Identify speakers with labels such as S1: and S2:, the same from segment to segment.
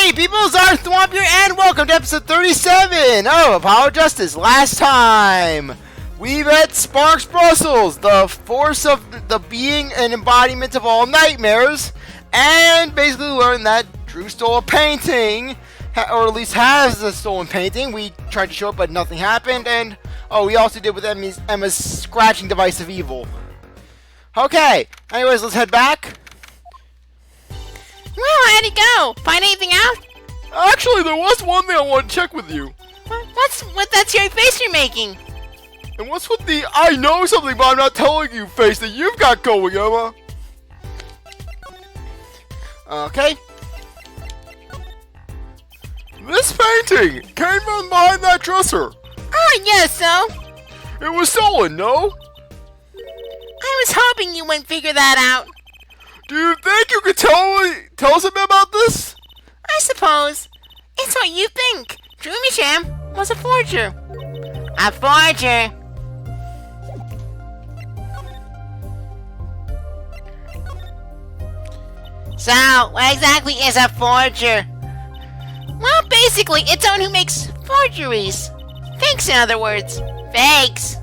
S1: Hey people, CzarThwomp here, and welcome to episode 37 of Power Justice. Last time, we met Sparks Brussels, the force of the being and embodiment of all nightmares, and basically learned that Drew stole a painting, or at least has a stolen painting. We tried to show it, but nothing happened, and we also did with Emma's scratching device of evil. Okay, anyways, let's head back.
S2: Well, how'd it go? Find anything out?
S3: Actually, there was one thing I want to check with you.
S2: What that scary face you're making?
S3: And what's with the I know something but I'm not telling you face that you've got going, Emma?
S1: Okay.
S3: This painting came from behind that dresser.
S2: Oh, yes, so?
S3: It was stolen, no?
S2: I was hoping you wouldn't figure that out.
S3: Do you think you could tell us a bit about this?
S2: I suppose. It's what you think. Drew Misham was a forger. A forger? So, what exactly is a forger? Well, basically, it's someone who makes forgeries. Fakes, in other words. Fakes.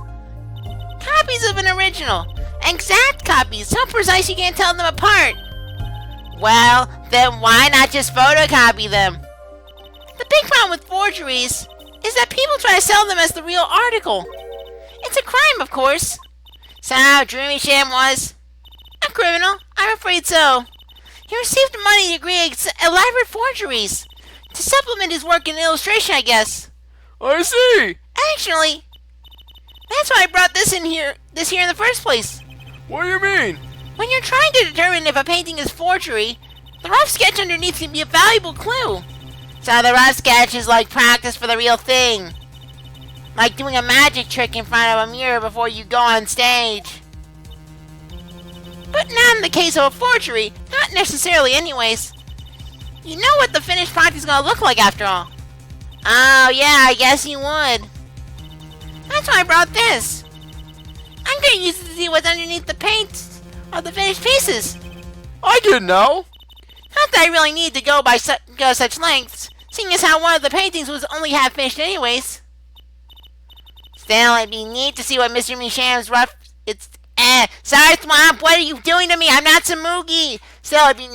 S2: Copies of an original. Exact copies, so precise you can't tell them apart. Well, then why not just photocopy them? The big problem with forgeries is that people try to sell them as the real article. It's a crime, of course. So, Drew Misham was a criminal? I'm afraid so. He received money to create elaborate forgeries to supplement his work in illustration, I guess.
S3: I see.
S2: Actually, that's why I brought this here in the first place.
S3: What do you mean?
S2: When you're trying to determine if a painting is forgery, the rough sketch underneath can be a valuable clue. So the rough sketch is like practice for the real thing. Like doing a magic trick in front of a mirror before you go on stage. But not in the case of a forgery, not necessarily anyways. You know what the finished product is going to look like after all. Oh yeah, I guess you would. That's why I brought this. I'm going to use it to see what's underneath the paint of the finished pieces.
S3: I didn't know.
S2: Not that I really need to go such lengths, seeing as how one of the paintings was only half finished anyways. Still, it'd be neat to see what Mr. Misham's rough... CzarThwomp, what are you doing to me? I'm not Samugi. Still, it'd be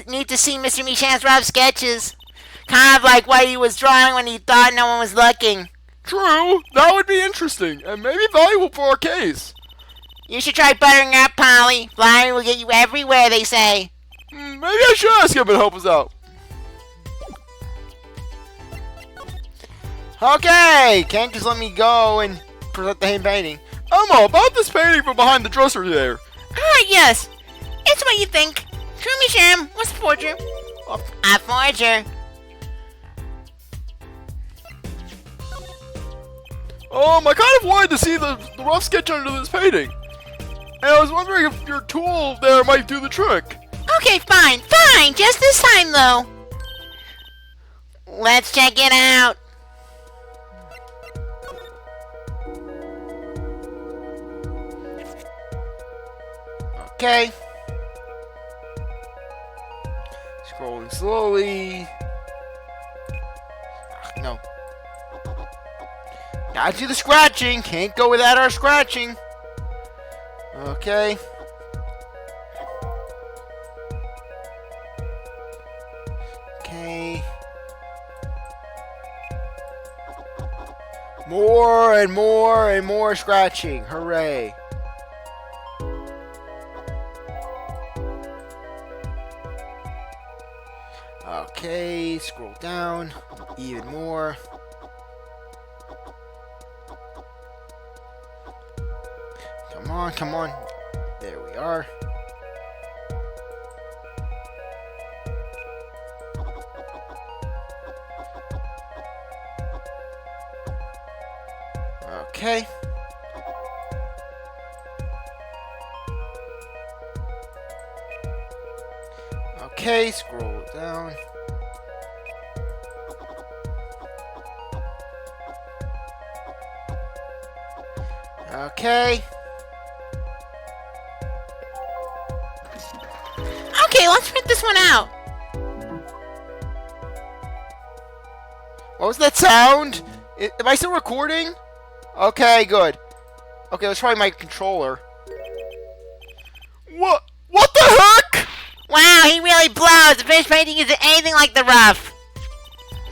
S2: neat to see Mr. Misham's rough sketches. Kind of like what he was drawing when he thought no one was looking.
S3: True, that would be interesting, and maybe valuable for our case.
S2: You should try buttering up, Polly. Flying will get you everywhere, they say.
S3: Maybe I should ask him to help us out.
S1: Okay, can't just let me go and present the painting.
S3: Emma, about this painting from behind the dresser there.
S2: Ah, yes. It's what you think. Drew Misham was a forger. A forger.
S3: I kind of wanted to see the rough sketch under this painting. And I was wondering if your tool there might do the trick.
S2: Okay, fine. Just this time, though. Let's check it out.
S1: Okay. Scrolling slowly. No. Gotta do the scratching. Can't go without our scratching. Okay. Okay. More and more and more scratching. Hooray. Okay, scroll down. Even more. Come on. There we are. Okay. Okay, scroll down. Okay.
S2: Okay, let's print this one out.
S1: What was that sound? Am I still recording? Okay, good. Okay, let's try my controller.
S3: What the heck?
S2: Wow, he really blows. The finished painting isn't anything like the rough.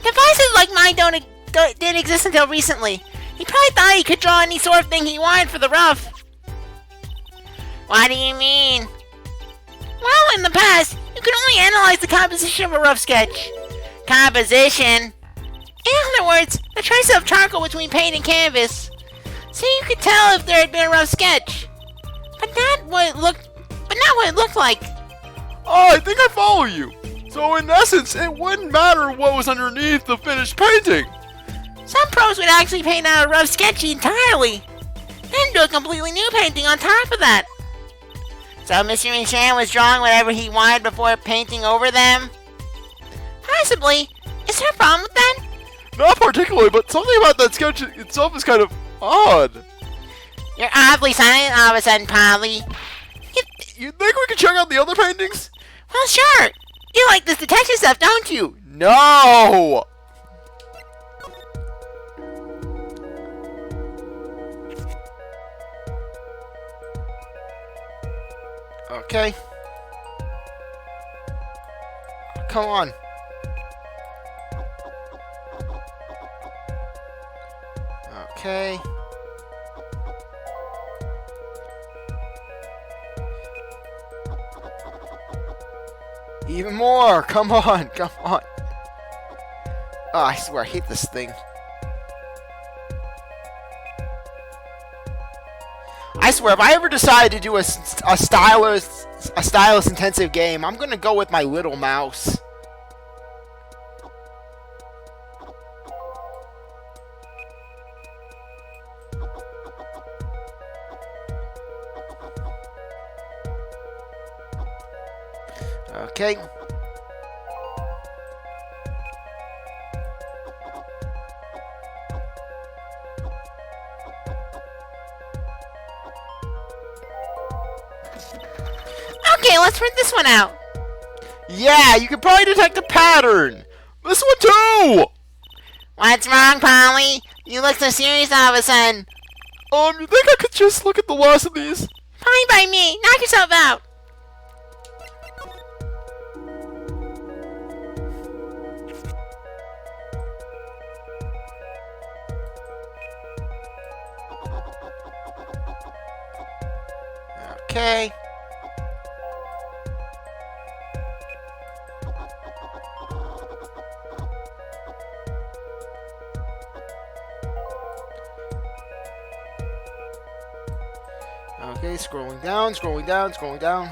S2: Devices like mine didn't exist until recently. He probably thought he could draw any sort of thing he wanted for the rough. What do you mean? Well, in the past, you could only analyze the composition of a rough sketch. Composition? In other words, the trace of charcoal between paint and canvas. So you could tell if there had been a rough sketch. But not what it looked like.
S3: Oh, I think I follow you. So in essence, it wouldn't matter what was underneath the finished painting.
S2: Some pros would actually paint out a rough sketchy entirely, then do a completely new painting on top of that. So Mr. Misham was drawing whatever he wanted before painting over them? Possibly. Is there a problem with that?
S3: Not particularly, but something about that sketch itself is kind of odd.
S2: You're awfully silent all of a sudden, Polly.
S3: You think we could check out the other paintings?
S2: Well, sure. You like this detective stuff, don't you?
S1: No! Okay. Come on. Okay. Even more! Come on! Come on! Oh, I swear, I hate this thing. I swear, if I ever decide to do a stylus intensive game, I'm gonna go with my little mouse. Okay.
S2: Okay, let's print this one out.
S1: Yeah, you can probably detect a pattern.
S3: This one too!
S2: What's wrong, Polly? You look so serious all of a sudden.
S3: You think I could just look at the last of these?
S2: Fine by me. Knock yourself out.
S1: Okay. Okay, scrolling down, scrolling down, scrolling down.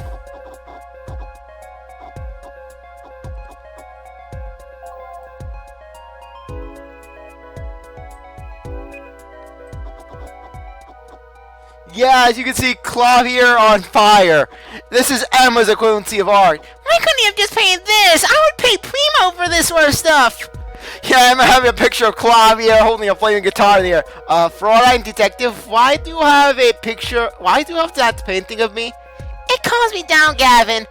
S1: Yeah, as you can see, Clavier on fire. This is Emma's equivalency of art.
S2: Why couldn't he have just painted this? I would pay primo for this sort of stuff.
S1: Yeah, Emma having a picture of Clavier holding a flaming guitar in the air. Fraulein Detective, why do you have a picture? Why do you have that painting of me?
S2: It calms me down, Gavin.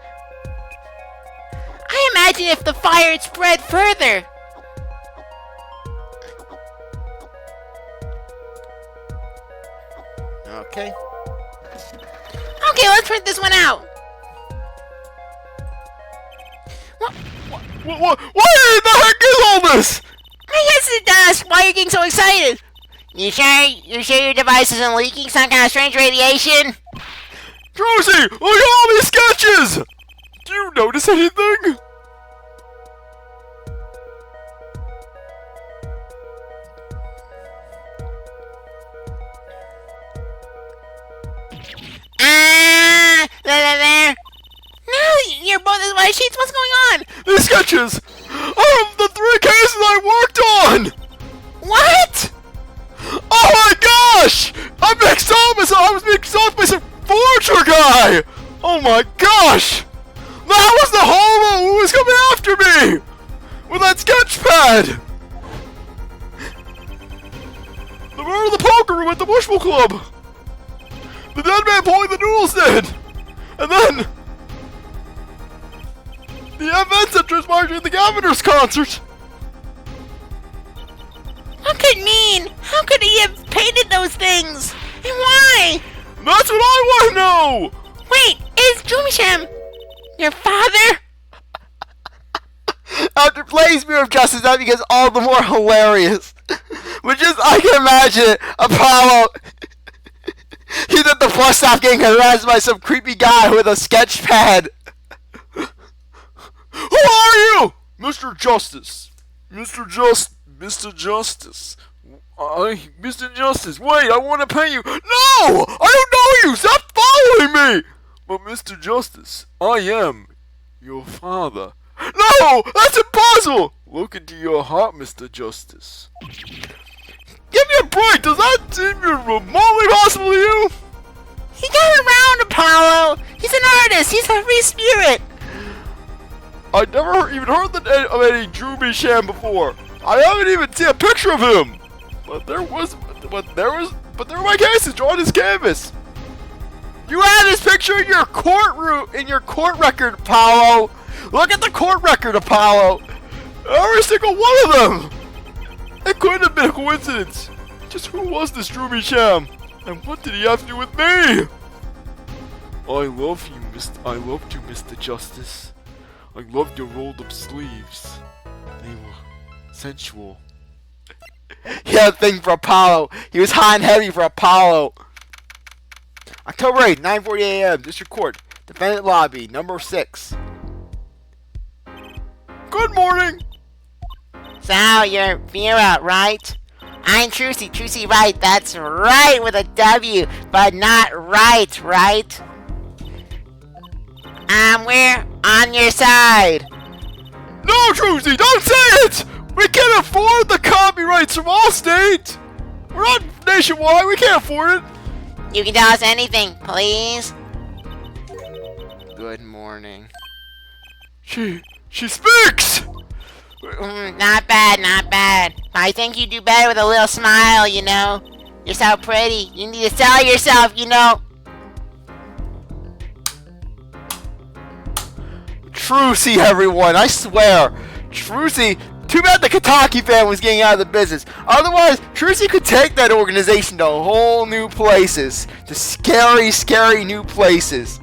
S2: I imagine if the fire had spread further.
S1: Okay.
S2: Okay, let's print this one out.
S3: What in the heck is all this?
S2: I hesitate to ask why you're getting so excited. You sure? You sure your device isn't leaking some kind of strange radiation?
S3: Trucy, look at all these sketches! Do you notice anything?
S2: There. No, you're both as white sheets. What's going on?
S3: These sketches are of the 3 cases I worked on!
S2: What?
S3: Oh my gosh! I was mixed up by some forger guy! Oh my gosh! That was the homo who was coming after me! With that sketch pad! The murder of the poker room at the Bushel Club! The dead man pulling the noodles did! And then... the events that transpired at the Governor's concert!
S2: What could it mean? How could he have painted those things? And why?
S3: That's what I want to know!
S2: Wait, is Drew Misham your father?
S1: After playing Spear of Justice, that becomes all the more hilarious. But just, I can imagine it. Apollo, he at the bus stop getting harassed by some creepy guy with a sketch pad.
S3: Who are you? Mr. Justice. Mr. Justice. Mr. Justice, wait, I want to pay you. No! I don't know you! Stop following me! But Mr. Justice, I am your father. No! That's impossible! Look into your heart, Mr. Justice. Give me a break! Does that seem remotely possible to you?
S2: He got around, Apollo! He's an artist! He's a free spirit!
S3: I never even heard of any Drew Misham before. I haven't even seen a picture of him. But there were my cases drawn on his canvas.
S1: You had this picture in your court record, Apollo. Look at the court record, Apollo.
S3: Every single one of them. It couldn't have been a coincidence. Just who was this Drew Misham? And what did he have to do with me? I love you, Mr. Justice. I loved your rolled up sleeves. They were sensual.
S1: He had a thing for Apollo. He was hot and heavy for Apollo. October 8th, 9:40 a.m. District Court. Defendant Lobby, number 6.
S3: Good morning.
S2: So, you're Vera, right? I'm Trucy. Trucy right. That's right with a W, but not right, right? We're on your side.
S3: No, Trucy, don't say it! We can't afford the copyrights from Allstate! We're not nationwide, we can't afford it!
S2: You can tell us anything, please.
S1: Good morning.
S3: She speaks!
S2: Not bad, not bad. I think you do better with a little smile, you know. You're so pretty. You need to sell yourself, you know.
S1: Trucy, everyone, I swear. Trucy, too bad the Kataki family was getting out of the business. Otherwise, Trucy could take that organization to whole new places. To scary, scary new places.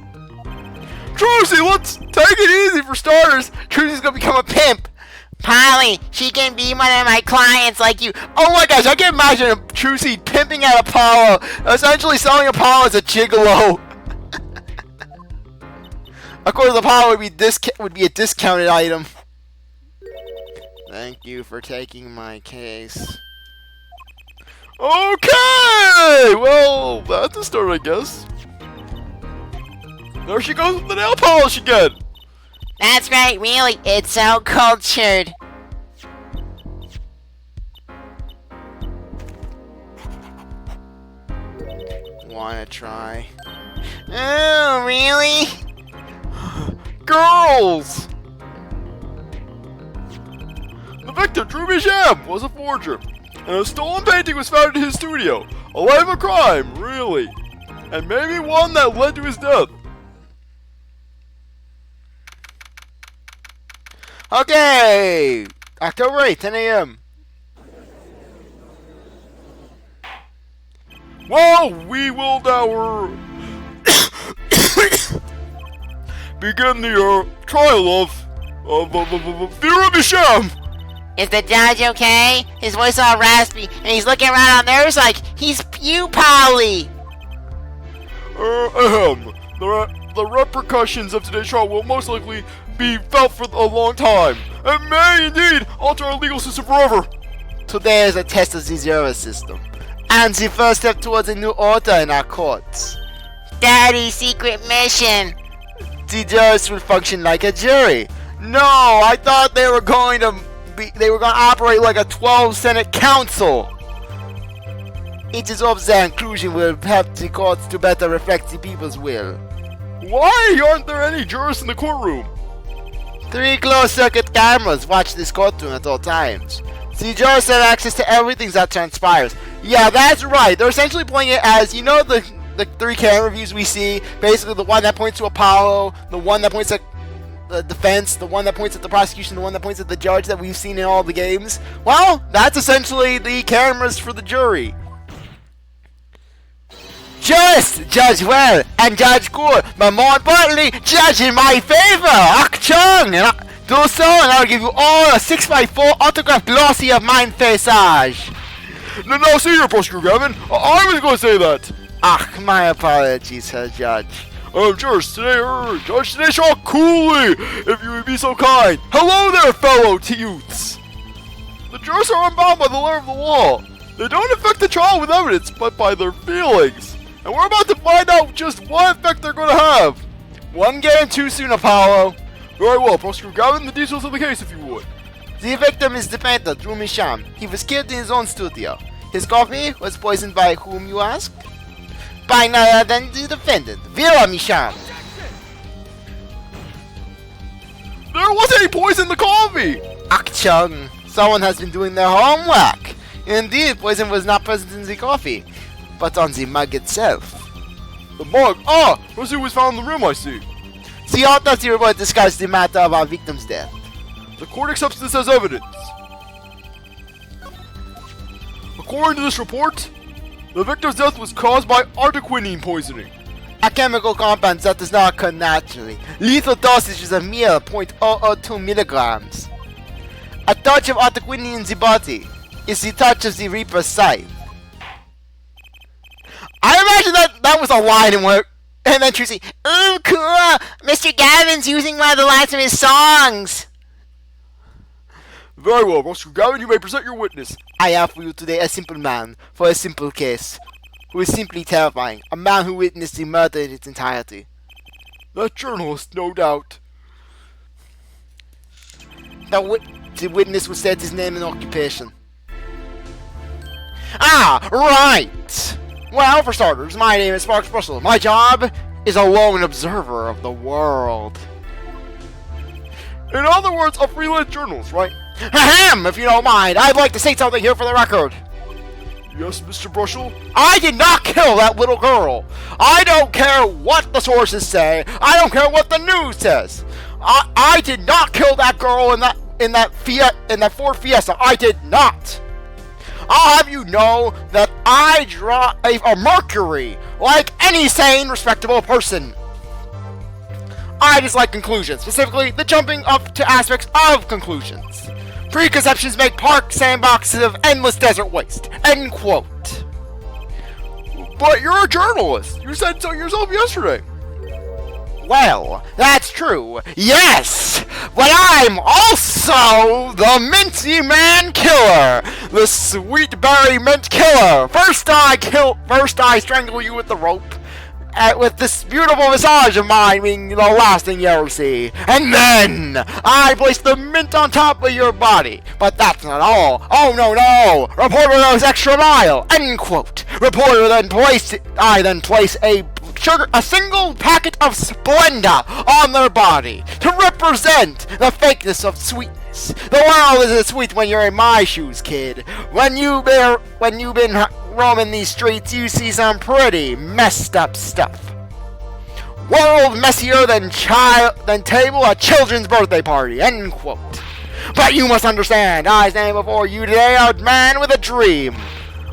S3: Trucy, let's take it easy for starters.
S1: Trucy's gonna become a pimp.
S2: Polly, she can be one of my clients like you.
S1: Oh my gosh, I can imagine Trucy pimping out Apollo, essentially selling Apollo as a gigolo. Of course, Apollo would be a discounted item. Thank you for taking my case.
S3: Okay! Well, that's a start, I guess. There she goes with the nail polish again!
S2: That's right, really. It's so cultured.
S1: Wanna try?
S2: Oh, really?
S1: Girls!
S3: The victim, Drew Misham, was a forger, and a stolen painting was found in his studio. A life of crime, really. And maybe one that led to his death.
S1: Okay! October 8th, 10 a.m.
S3: Well, we will now begin the trial of Vera Misham.
S2: Is the judge okay? His voice all raspy, and he's looking around on nerves like he's you, Polly.
S3: The repercussions of today's trial will most likely be felt for a long time, and may indeed alter our legal system forever.
S1: Today is a test of the justice system, and the first step towards a new order in our courts.
S2: Daddy's secret mission.
S1: The judge will function like a jury. No, I thought they were going to operate like a 12 Senate council. It is of their inclusion will help the courts to better reflect the people's will.
S3: Why aren't there any jurors in the courtroom?
S1: 3 closed-circuit cameras watch this courtroom at all times. The jurors have access to everything that transpires. Yeah, that's right. They're essentially playing it as, you know, the 3 camera views we see. Basically, the one that points to Apollo, the one that points at the defense, the one that points at the prosecution, the one that points at the judge that we've seen in all the games? Well, that's essentially the cameras for the jury. Just judge well and judge good, but more importantly, judge in my favor. Chung, and do so, and I'll give you all a 6x4 autograph glossy of mine faisage.
S3: No, see here, Prosecutor Gavin. I was going to say that.
S1: My apologies, Sir Judge.
S3: Judge today, Shaw Cooley, if you would be so kind. Hello there, fellow youths. The jurors are unbound by the letter of the law. They don't affect the trial with evidence, but by their feelings. And we're about to find out just what effect they're going to have.
S1: One game too soon, Apollo.
S3: Very well, Prosecutor Gavin, the details of the case, if you would.
S1: The victim is the painter, Drew Misham. He was killed in his own studio. His coffee was poisoned by whom, you ask? By none other than the defendant, Vera Misham.
S3: There wasn't any poison in the coffee!
S1: Chung, someone has been doing their homework. Indeed, poison was not present in the coffee, but on the mug itself.
S3: The mug? Ah! Rosie was found in the room, I see.
S1: The autopsy report discussed the matter of our victim's death.
S3: The court accepts this as evidence. According to this report, the victim's death was caused by artequinine poisoning.
S1: A chemical compound that does not occur naturally. Lethal dosage is a mere 0.002 milligrams. A touch of artequinine in the body is the touch of the Reaper's scythe. I imagine that was a line in where, and then Trucy,
S2: ooh, cool! Mr. Gavin's using one of the lines of his songs!
S3: Very well, Mr. Gavin, you may present your witness.
S1: I have for you today a simple man for a simple case, who is simply terrifying. A man who witnessed the murder in its entirety.
S3: That journalist, no doubt.
S1: The witness will state his name and occupation. Right! Well, for starters, my name is Sparks Brushel. My job is a lone observer of the world.
S3: In other words, a freelance journalist, right?
S1: Ahem! If you don't mind, I'd like to say something here for the record.
S3: Yes, Mr. Brushel?
S1: I did not kill that little girl. I don't care what the sources say. I don't care what the news says. I did not kill that girl in that Ford Fiesta. I did not. I'll have you know that I draw a Mercury like any sane, respectable person. I dislike conclusions, specifically the jumping up to aspects of conclusions. Preconceptions make park sandboxes of endless desert waste. End quote.
S3: But you're a journalist. You said so yourself yesterday.
S1: Well, that's true. Yes! But I'm also the Minty Man Killer! The Sweet Berry Mint Killer! First I strangle you with the rope. With this beautiful visage of mine being the last thing you ever see. And then, I place the mint on top of your body. But that's not all. Oh, no. Reporter goes extra mile. End quote. Reporter then I then place a single packet of Splenda on their body to represent the fakeness of sweetness. The world isn't sweet when you're in my shoes, kid. When you've been roaming these streets, you see some pretty messed up stuff. World messier than table at children's birthday party. End quote. But you must understand, I stand before you today a man with a dream.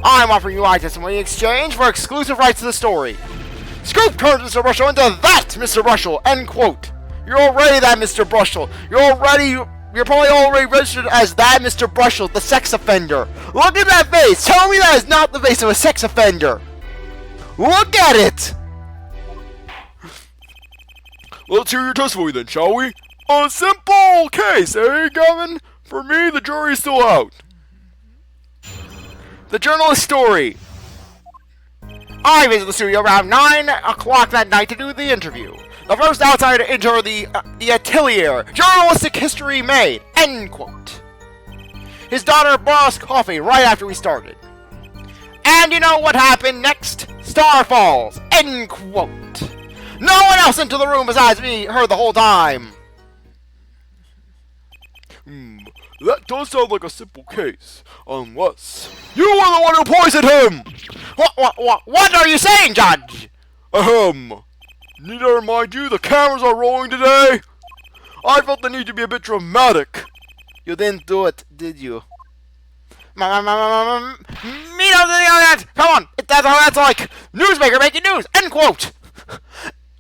S1: I'm offering you my testimony in exchange for exclusive rights to the story. Scoop turns Mr. Brushel into that Mr. Brushel. End quote. You're already that Mr. Brushel. You're probably already registered as that Mr. Brushel, the sex offender. Look at that face. Tell me that is not the face of a sex offender. Look at it.
S3: Let's hear your testimony then, shall we? A simple case, eh, Gavin? For me, the jury's still out.
S1: The journalist's story. I visited the studio around 9 o'clock that night to do the interview. The first outsider to enter the atelier. Journalistic history made. End quote. His daughter brought us coffee right after we started. And you know what happened next? Star falls. End quote. No one else into the room besides me heard the whole time.
S3: That does sound like a simple case. Unless you were the one who poisoned him!
S1: What are you saying, Judge?
S3: Need I remind you, the cameras are rolling today? I felt the need to be a bit dramatic.
S1: You didn't do it, did you?
S2: Me don't that. Come on, that's how that's like. Newsmaker making news. End quote.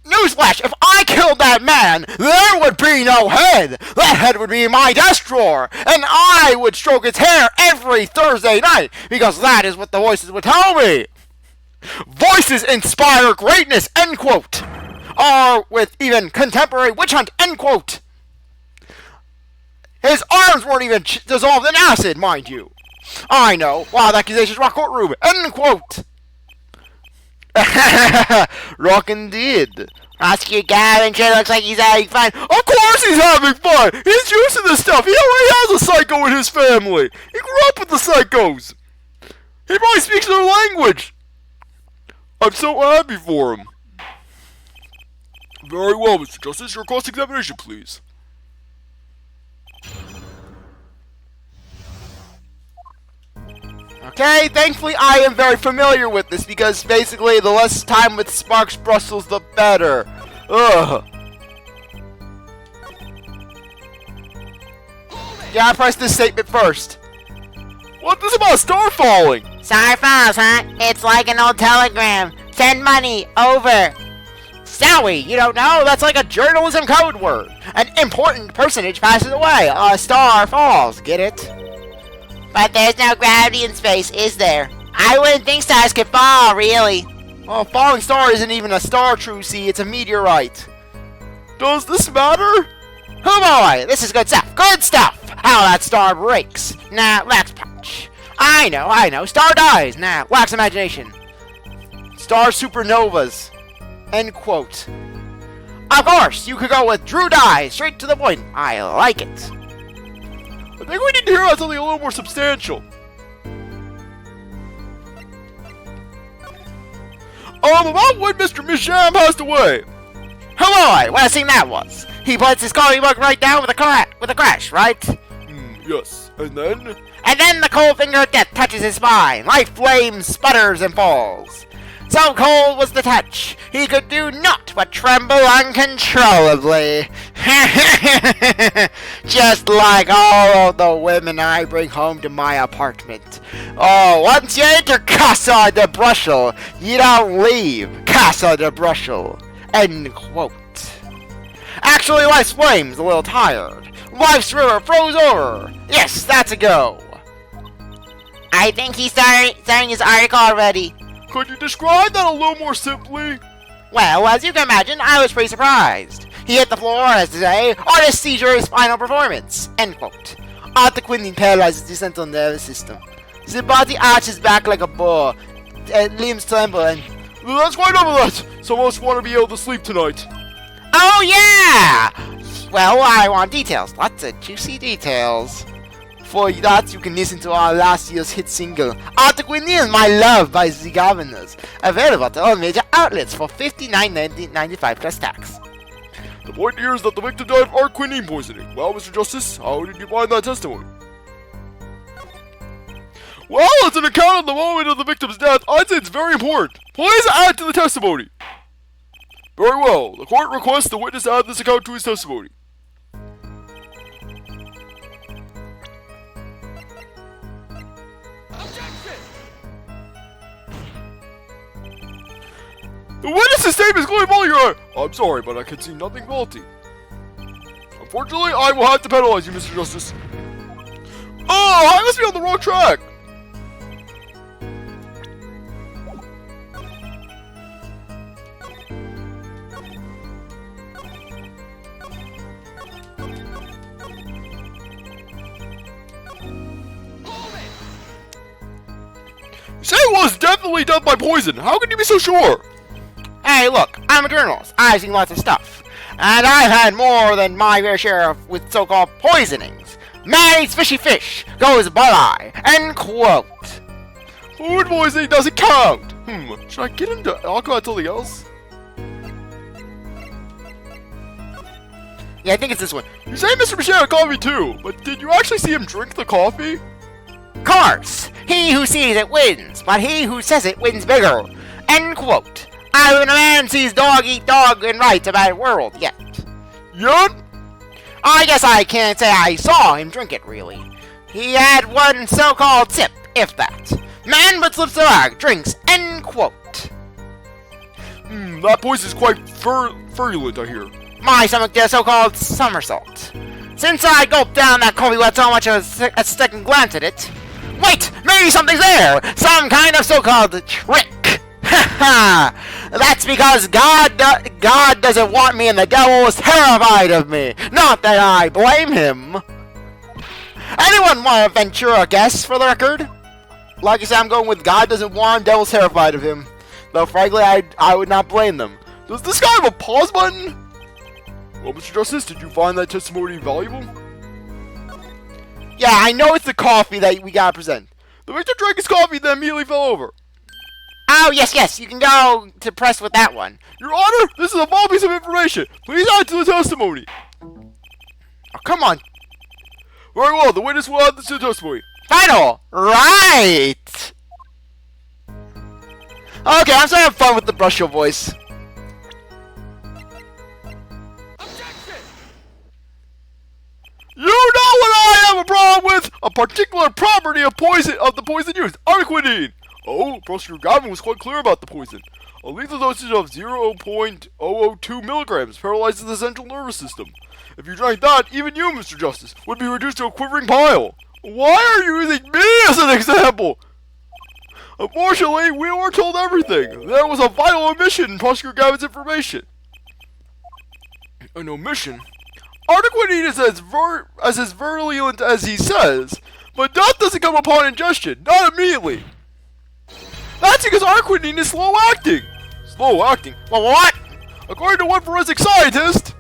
S1: Newsflash, if I killed that man, there would be no head. That head would be in my desk drawer, and I would stroke its hair every Thursday night, because that is what the voices would tell me. Voices inspire greatness, end quote. Or with even contemporary witch hunt, end quote. His arms weren't even dissolved in acid, mind you. I know, wild accusations rock courtroom, end quote. Rock indeed.
S2: Prosecutor Gavin sure looks like he's having fun.
S3: Of course he's having fun! He's used to this stuff! He already has a psycho in his family! He grew up with the psychos! He probably speaks their language! I'm so happy for him. Very well, Mr. Justice. Your cross-examination, please.
S1: Okay, thankfully I am very familiar with this because basically the less time with Sparks Brussels, the better. Ugh. Yeah, I press this statement first.
S3: What's this about a star falling?
S2: Star falls, huh? It's like an old telegram. Send money over.
S1: Zowie, you don't know? That's like a journalism code word. An important personage passes away. A star falls. Get it?
S2: But there's no gravity in space, is there? I wouldn't think stars could fall, really.
S1: Well, a falling star isn't even a star, Trucy. It's a meteorite.
S3: Does this matter?
S1: Oh boy, this is good stuff. Good stuff. How that star breaks. Now, let's punch. I know. Star dies. Now, wax imagination. Star supernovas. End quote. Of course, you could go with Drew dies. Straight to the point. I like it.
S3: I think we need to hear about something a little more substantial. About when Mr. Misham passed away.
S1: Hello, what a scene that was. He puts his coffee mug right down with a crash, right?
S3: Yes. And then?
S1: And then the cold finger of death touches his spine. Life flames, sputters, and falls. So cold was the touch, he could do naught but tremble uncontrollably. Just like all of the women I bring home to my apartment. Oh, once you enter Casa de Brushel, you don't leave Casa de Brushel. End quote. Actually, life's flame's a little tired. Life's river froze over. Yes, that's a go.
S2: I think he's starting his article already.
S3: Could you describe that a little more simply?
S1: Well, as you can imagine, I was pretty surprised. He hit the floor, as to say, artist seizure his final performance. End quote. After quinine paralyzes the central nervous system. The body arches back like a bow, and limbs tremble, and...
S3: That's quite enough of that! Some of us want to be able to sleep tonight.
S1: Oh, yeah! Well, I want details. Lots of juicy details. For that, you can listen to our last year's hit single, After Quinine, My Love by the Governors. Available at all major outlets for $59.95 plus tax.
S3: The point here is that the victim died of quinine poisoning. Well, Mr. Justice, how did you find that testimony? Well, it's an account of the moment of the victim's death. I'd say it's very important. Please add to the testimony. Very well. The court requests the witness add this account to his testimony. The witness's statement is clearly faulty, Your Honor. I'm sorry, but I can see nothing faulty. Unfortunately, I will have to penalize you, Mr. Justice. Oh, I must be on the wrong track. You say it was definitely done by poison. How can you be so sure?
S1: Hey, look, I'm a journalist. I've seen lots of stuff. And I've had more than my fair share of with so-called poisonings. Man eats fishy fish, goes bye-bye. End quote.
S3: Food poisoning doesn't count. Should I get him to alcohol something else?
S1: Yeah, I think it's this one.
S3: You say Mr. Michelle had coffee too, but did you actually see him drink the coffee?
S1: Course, he who sees it wins, but he who says it wins bigger. End quote. I when a man sees dog eat dog and writes about a world yet.
S3: Yet?
S1: I guess I can't say I saw him drink it, really. He had one so-called sip, if that. Man but slips the bag, drinks, end quote.
S3: That poison is quite virulent, I hear.
S1: My stomach did a so-called somersault. Since I gulped down that coffee without so much as a second glance at it. Wait! Maybe something's there! Some kind of so-called trick! Ha ha! That's because God doesn't want me and the devil is terrified of me! Not that I blame him! Anyone want to venture a guess for the record? Like I said, I'm going with God doesn't want, devil's terrified of him. Though frankly, I would not blame them.
S3: Does this guy have a pause button? Well, Mr. Justice, did you find that testimony valuable?
S1: Yeah, I know it's the coffee that we gotta present.
S3: The victim drank his coffee, then immediately fell over.
S1: Oh, yes, you can go to press with that one.
S3: Your Honor, this is a small piece of information. Please add to the testimony.
S1: Oh, come on.
S3: Very well, the witness will add this to the testimony.
S1: Final! Right! Okay, I'm starting to have fun with the Brushel voice.
S3: You know what I have a problem with? A particular property of the poison used, arquidine. Oh, Prosecutor Gavin was quite clear about the poison. A lethal dosage of 0.002 milligrams paralyzes the central nervous system. If you drank that, even you, Mr. Justice, would be reduced to a quivering pile. Why are you using me as an example? Unfortunately, we weren't told everything. There was a vital omission in Prosecutor Gavin's information. An omission? Arquidine is as virulent as he says, but death doesn't come upon ingestion, not immediately. That's because arquidine is slow acting. Slow acting? Well, what? According to one forensic scientist,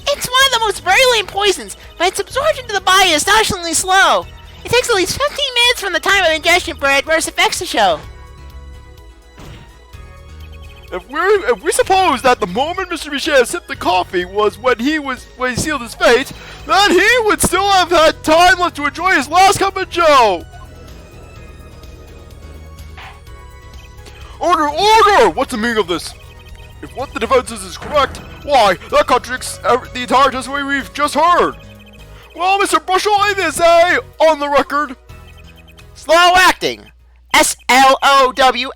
S2: It's one of the most virulent poisons, but its absorption to the body is astonishingly slow. It takes at least 15 minutes from the time of ingestion for adverse effects to show.
S3: if we suppose that the moment Mr. Misham sipped the coffee was when he sealed his fate, then he would still have had time left to enjoy his last cup of joe. Order! What's the meaning of this? If what the defense says is correct, why, that contradicts the entire testimony we've just heard. Well, Mr. Brushel, I did say, on the record,
S1: Slow acting. S-L-O-W-A-C-T.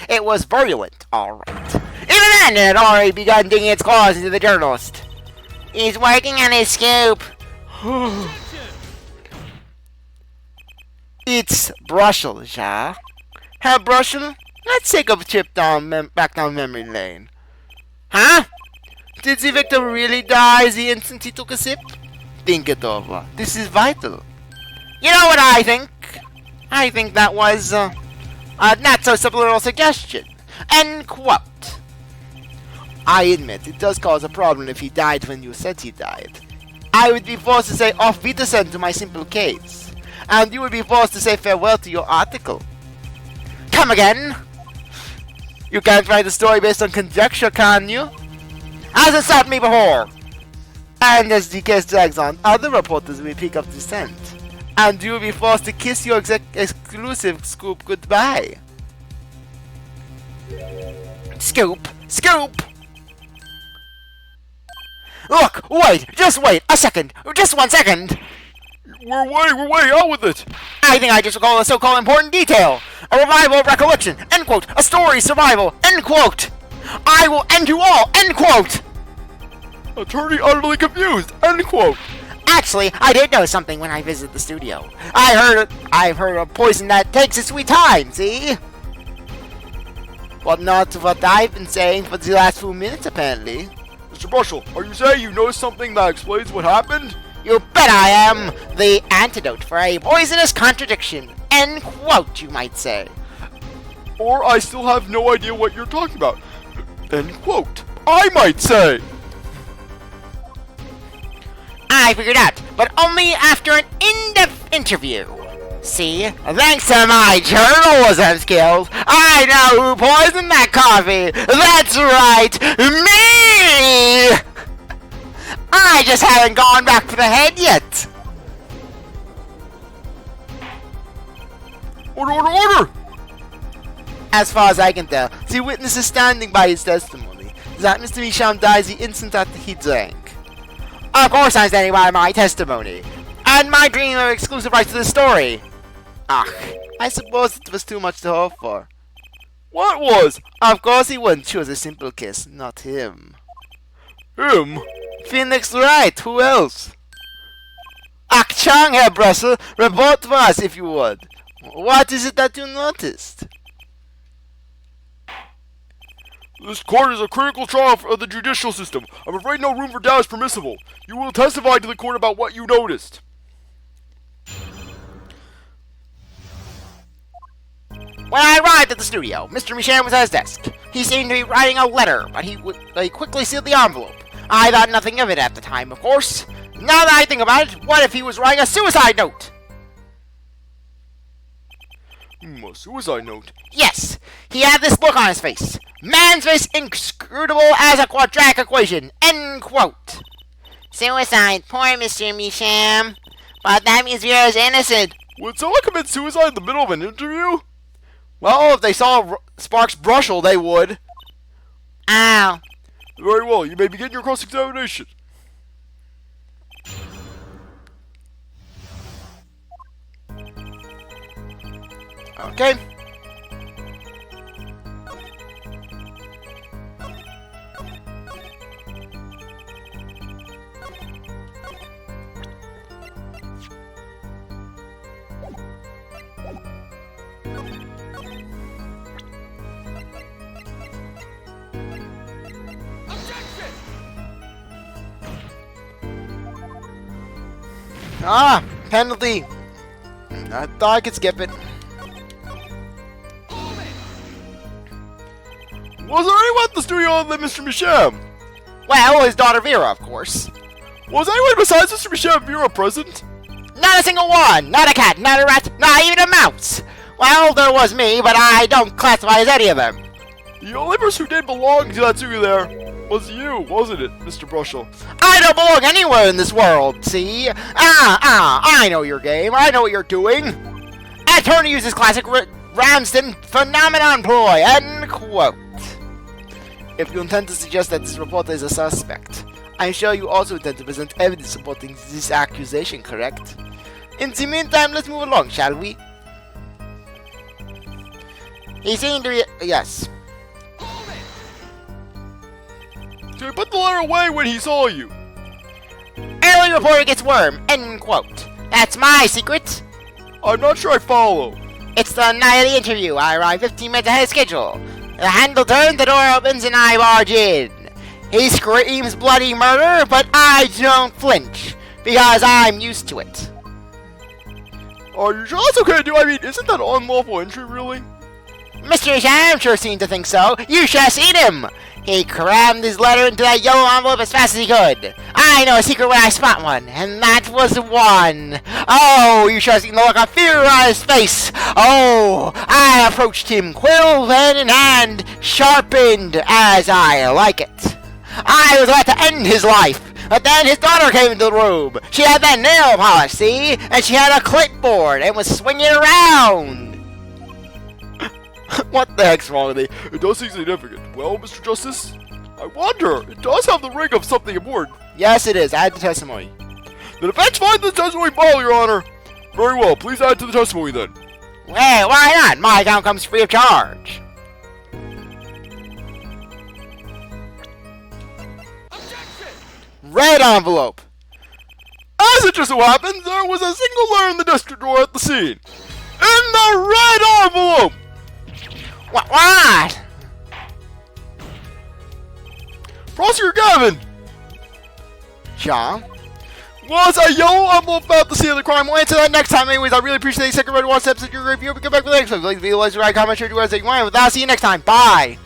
S1: It was virulent, alright. Even then, it had already begun digging its claws into the journalist.
S2: He's working on his scoop.
S1: It's Brushel, ja? Herr Brushel, let's take a trip back down memory lane. Huh? Did the victim really die the instant he took a sip? Think it over. This is vital. You know what I think? I think that was a not so subliminal suggestion. End quote. I admit, it does cause a problem if he died when you said he died. I would be forced to say auf Wiedersehen to my simple case. And you would be forced to say farewell to your article. Come again? You can't write a story based on conjecture, can you? Hasn't stopped me before. And as the case drags on, other reporters will pick up the scent. And you will be forced to kiss your exclusive scoop goodbye. Scoop! Look! Wait! Just wait! A second! Just 1 second!
S3: we're way out with it.
S1: I think I just recall a so-called important detail. A revival of recollection. End quote. A story survival. End quote. I will end you all. End quote.
S3: Attorney utterly confused. End quote.
S1: Actually, I did know something when I visited the studio. I've heard of poison that takes its sweet time, see? But not what I've been saying for the last few minutes, apparently.
S3: Mr. Brushel, are you saying you noticed something that explains what happened?
S1: You bet I am! The antidote for a poisonous contradiction. End quote, you might say.
S3: Or I still have no idea what you're talking about. End quote. I might say.
S1: I figured out, but only after an in-depth interview. See, thanks to my journalism skills, I know who poisoned that coffee. That's right, me! I just haven't gone back for the head yet.
S3: Order!
S1: As far as I can tell, the witness is standing by his testimony. that Mr. Misham dies the instant after he drank. Of course I'm standing by my testimony, and my dream of exclusive rights to the story. Ach, I suppose it was too much to hope for.
S3: What was?
S1: Of course he wouldn't choose a simple kiss, not him.
S3: Him?
S1: Phoenix right, who else? Ach Chang, Herr Brushel, report to us if you would. What is it that you noticed?
S3: This court is a critical trial of the judicial system. I'm afraid no room for doubt is permissible. You will testify to the court about what you noticed.
S1: When I arrived at the studio, Mr. Misham was at his desk. He seemed to be writing a letter, but he quickly sealed the envelope. I thought nothing of it at the time, of course. Now that I think about it, what if he was writing a suicide note?
S3: A suicide note?
S1: Yes, he had this look on his face. Man's face inscrutable as a quadratic equation. End quote.
S2: Suicide, poor Mr. Misham. But that means Vera's innocent.
S3: Would someone commit suicide in the middle of an interview?
S1: Well, if they saw Sparks Brushel, they would.
S2: Ow.
S3: Very well, you may begin your cross-examination.
S1: Okay. Ah, penalty. I thought I could skip it.
S3: Was there anyone at the studio other than Mr. Misham?
S1: Well, his daughter Vera, of course.
S3: Was anyone besides Mr. Misham and Vera present?
S1: Not a single one. Not a cat, not a rat, not even a mouse. Well, there was me, but I don't classify as any of them.
S3: The only person who did belong to that studio there was you, wasn't it, Mr. Brushel?
S1: I don't belong anywhere in this world, see? I know your game. I know what you're doing. Attorney uses classic Ramsden phenomenon ploy, end quote. If you intend to suggest that this reporter is a suspect, I'm sure you also intend to present evidence supporting this accusation, correct? In the meantime, let's move along, shall we? He seemed to be... yes.
S3: So he put the letter away when he saw you.
S1: Early reporter gets worm, end quote. That's my secret.
S3: I'm not sure I follow.
S1: It's the night of the interview. I arrive 15 minutes ahead of schedule. The handle turns, the door opens, and I barge in. He screams bloody murder, but I don't flinch, because I'm used to it.
S3: Are you sure that's okay to do? I mean, isn't that unlawful entry, really?
S1: Mr. Misham sure seemed to think so. You should have seen him. He crammed his letter into that yellow envelope as fast as he could. I know a secret when I spot one, and that was one. Oh, you should have seen the look of fear on his face. Oh, I approached him, quill, pen in hand, sharpened as I like it. I was about to end his life, but then his daughter came into the room. She had that nail polish, see? And she had a clipboard and was swinging around. What the heck's wrong with me?
S3: It does seem significant. Well, Mr. Justice, I wonder. It does have the ring of something important.
S1: Yes, it is. Add the testimony.
S3: The defense finds the testimony file, Your Honor. Very well. Please add to the testimony then.
S1: Well, why not? My account comes free of charge. Red envelope.
S3: As it just so happens, there was a single letter in the desk drawer at the scene. In the red envelope!
S1: What?
S3: Prosecutor Gavin!
S1: John?
S3: Was a yellow envelope at the scene of the crime?
S1: We'll answer that next time. Anyways, I really appreciate the second ready one steps that you're review. Come back with the next one. Like the video, like, comment, share, do whatever you want. With that, I'll see you next time. Bye.